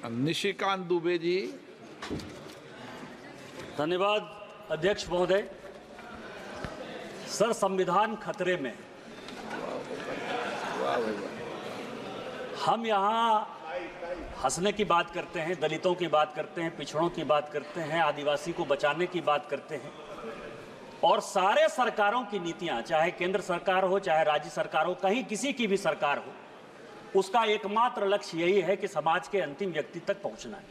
निशिकांत दुबे जी। धन्यवाद अध्यक्ष महोदय। सर, संविधान खतरे में। हम यहाँ हंसने की बात करते हैं, दलितों की बात करते हैं, पिछड़ों की बात करते हैं, आदिवासी को बचाने की बात करते हैं, और सारे सरकारों की नीतियां, चाहे केंद्र सरकार हो चाहे राज्य सरकार हो, कहीं किसी की भी सरकार हो, उसका एकमात्र लक्ष्य यही है कि समाज के अंतिम व्यक्ति तक पहुंचना है।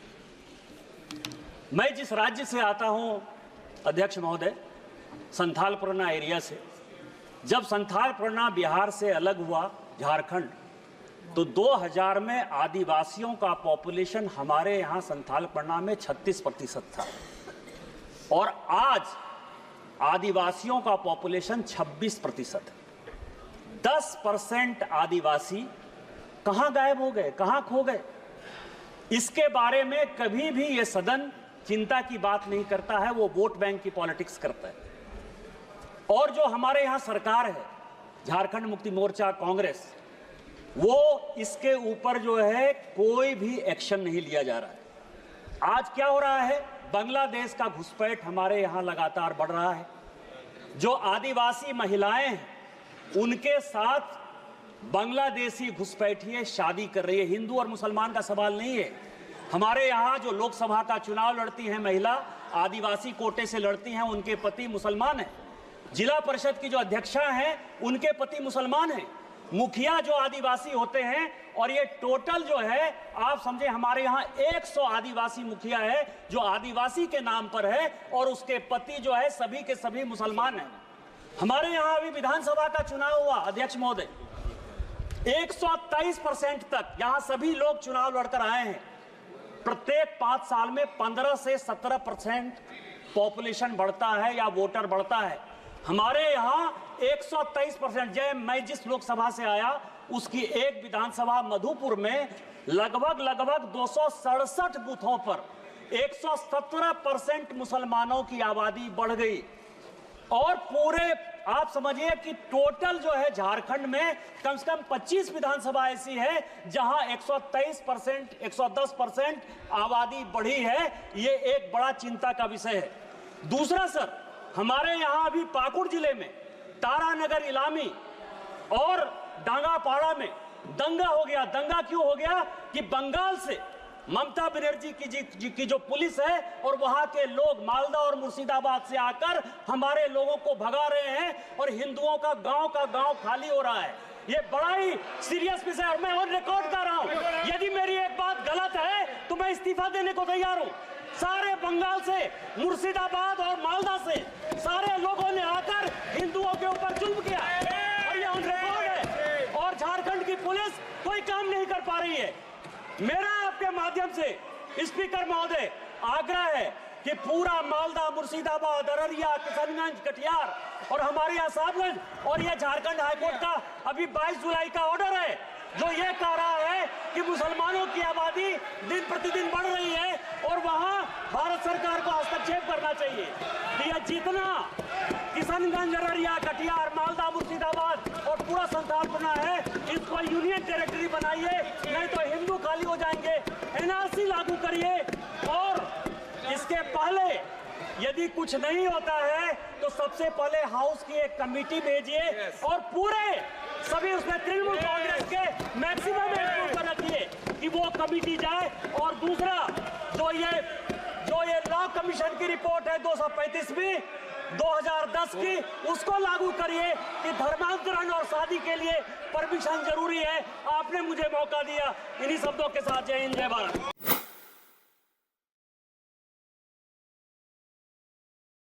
मैं जिस राज्य से आता हूं अध्यक्ष महोदय, संथाल परगना एरिया से, जब संथाल परगना बिहार से अलग हुआ झारखंड, तो 2000 में आदिवासियों का पॉपुलेशन हमारे यहाँ संथाल परगना में 36% था, और आज आदिवासियों का पॉपुलेशन 26% है। 10% आदिवासी कहाँ गायब हो गए, कहाँ खो गए? इसके बारे में कभी भी ये सदन चिंता की बात नहीं करता है, वो वोट बैंक की पॉलिटिक्स करता है। और जो हमारे यहाँ सरकार है, झारखंड मुक्ति मोर्चा, कांग्रेस, वो इसके ऊपर जो है कोई भी एक्शन नहीं लिया जा रहा है। आज क्या हो रहा है? बांग्लादेश का घुसपैठ हमारे यहाँ लगातार बढ़ रहा है। जो आदिवासी महिलाएं हैं, उनके साथ बांग्लादेशी घुसपैठिए शादी कर रही है। हिंदू और मुसलमान का सवाल नहीं है। हमारे यहाँ जो लोकसभा का चुनाव लड़ती हैं महिला, आदिवासी कोटे से लड़ती हैं, उनके पति मुसलमान हैं। जिला परिषद की जो अध्यक्षा हैं, उनके पति मुसलमान हैं। मुखिया जो आदिवासी होते हैं, और ये टोटल जो है आप समझे, हमारे यहाँ 100 आदिवासी मुखिया है जो आदिवासी के नाम पर है, और उसके पति जो है सभी के सभी मुसलमान हैं। हमारे यहाँ अभी विधानसभा का चुनाव हुआ अध्यक्ष महोदय, 123% तक यहाँ सभी लोग चुनाव लड़कर आए हैं। प्रत्येक 5 साल में 15 से 17% पॉपुलेशन बढ़ता है या वोटर बढ़ता है। हमारे यहाँ 123%। मैं जिस लोकसभा से आया उसकी एक विधानसभा मधुपुर में लगभग 267 बूथों पर 117% मुसलमानों की आबादी बढ़ गई। और पूरे आप समझिए कि टोटल जो है झारखंड में कम से कम 25 विधानसभा ऐसी है जहां 123%, 110% आबादी बढ़ी है। ये एक बड़ा चिंता का विषय है। दूसरा सर, हमारे यहाँ अभी पाकुड़ जिले में तारानगर, इलामी और डांगापाड़ा में दंगा हो गया। दंगा क्यों हो गया? कि बंगाल से ममता बनर्जी की जो पुलिस है और वहां के लोग मालदा और मुर्शिदाबाद से आकर हमारे लोगों को भगा रहे हैं, और हिंदुओं का गांव खाली हो रहा है। ये बड़ा ही सीरियस विषय है, और मैं ऑन रिकॉर्ड कर रहा हूं। यदि मेरी एक बात गलत है तो मैं इस्तीफा देने को तैयार हूं। सारे बंगाल से, मुर्शिदाबाद और मालदा से सारे लोगों ने आकर हिंदुओं के ऊपर जुल्म किया, और ये ऑन रिकॉर्ड है। और झारखंड की पुलिस कोई काम नहीं कर पा रही है। मेरा आपके माध्यम से स्पीकर महोदय आग्रह है कि पूरा मालदा, मुर्शिदाबाद, अररिया, किशनगंज, कटिहार और हमारे यहाँ साहबगंज, और ये झारखंड हाईकोर्ट का अभी 22 जुलाई का ऑर्डर है जो ये कह रहा है कि मुसलमानों की आबादी दिन प्रतिदिन बढ़ रही है और वहाँ भारत सरकार को हस्तक्षेप करना चाहिए। कि यह जितना किशनगंज, अररिया, कटिहार, मालदा, मुर्शिदाबाद और पूरा संथाल परगना है, इसको यूनियन टेरिटरी बनाइए, नहीं तो हिंदू खाली हो जाएंगे। एनआरसी लागू करिए, और इसके पहले यदि कुछ नहीं होता है तो सबसे पहले हाउस की एक कमेटी भेजिए, और पूरे सभी उसमें तृणमूल कांग्रेस के मैक्सिमम एंट्री पर रखिए कि वो कमेटी जाए। और दूसरा, जो ये लॉ कमीशन की रिपोर्ट है 235वीं 2010 की, उसको लागू करिए कि धर्मांतरण और शादी के लिए परमिशन जरूरी है। आपने मुझे मौका दिया। इन्हीं शब्दों के साथ जय हिंद, जय भारत।